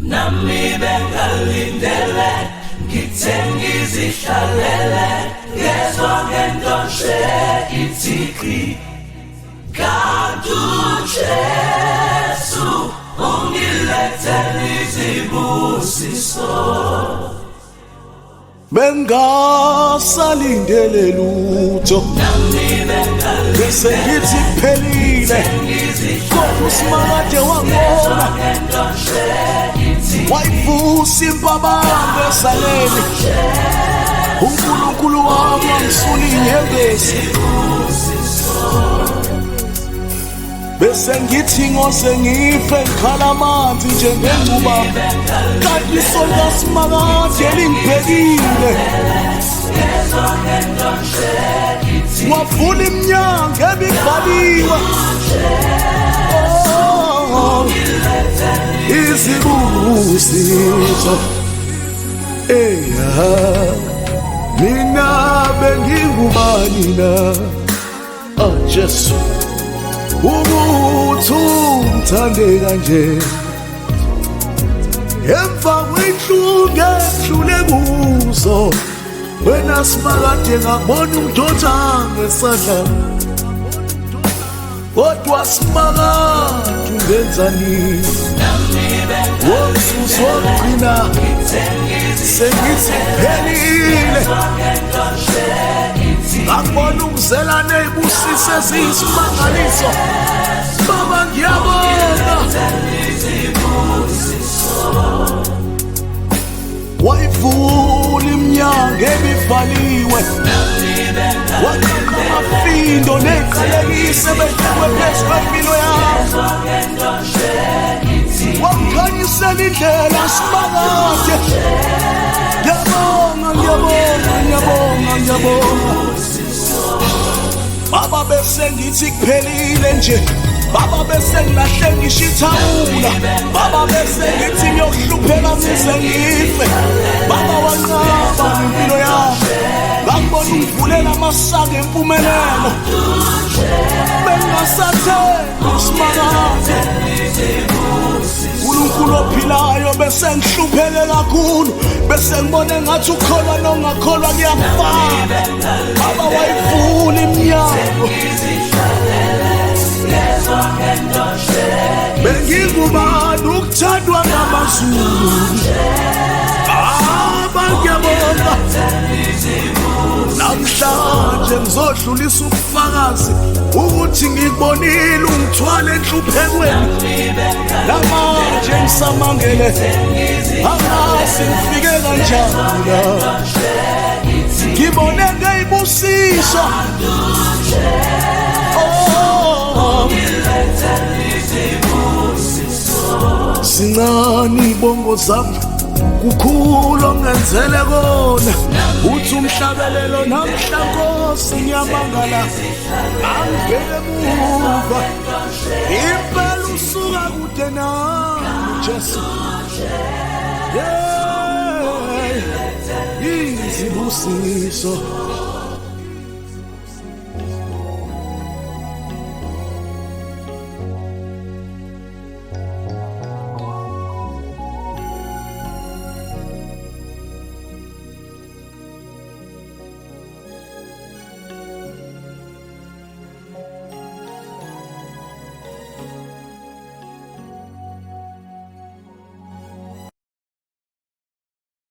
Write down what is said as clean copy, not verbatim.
nami bengalindele ngithengizihlalele ngezwa ngendonshe ithikri kanti uJesu ungilethele izibusiso bengasalindele lutho bese ngithi kuphelile kodwa uSimakade wangona wayivusa impabanga esaleni uNkulunkulu wami wangisula inyembezi bese ngithi ngoze ngife ngikhala amanzi njengengcuba kanti isondo kaSimakade lingibhekile wavula iminyango ebivaliwe izibusiso mina bengingubani na Jesu ukuthi ungithande kanje emva kwinhlungu edlule kuzo wena Simakade ngabona umdodana ngesandla kodwa Simakade ungenzani womsusu wokugcina sengithi kuphelile ngabona umzelane eyibusise eziyisimangaliso baba ngiyabonga wayivula iminyango ebivaliwe waqhaqa amafindo neziqalekise bedlekwe phezu kwempilo yami wangikhanyisela indlela Simakade ngiyabonga baba bese ngithi kuphelile nje baba bese ngilahle ngisho ithawula baba bese ngithi ngiyohlupheka ngize ngife baba wanqaba impilo yami ngakubona ungivulela amasaka empumelelo bengasathembi uSimakade uNkulunkulu ophilayo bese ngihlupheke kakhulu bese ngibone ngathi ukholwa nongakholwa kuyafana baba wayivula iminyango bengingubani ukuthandwa ngamaZulu ngiyabonga namhlanje ngizodlulisa ubufakazi ukuthi ngikubonile ungithwala enhluphekweni namanje ngisamangele angazi ngifike kanjani ngibone ngeyibusiso sincane ibongo zami kukhulu ongenzele kona uthi umhlabelelo namhla Nkosi ngiyamangala angibheke emuva impela usuka kude nami Jesu izibusiso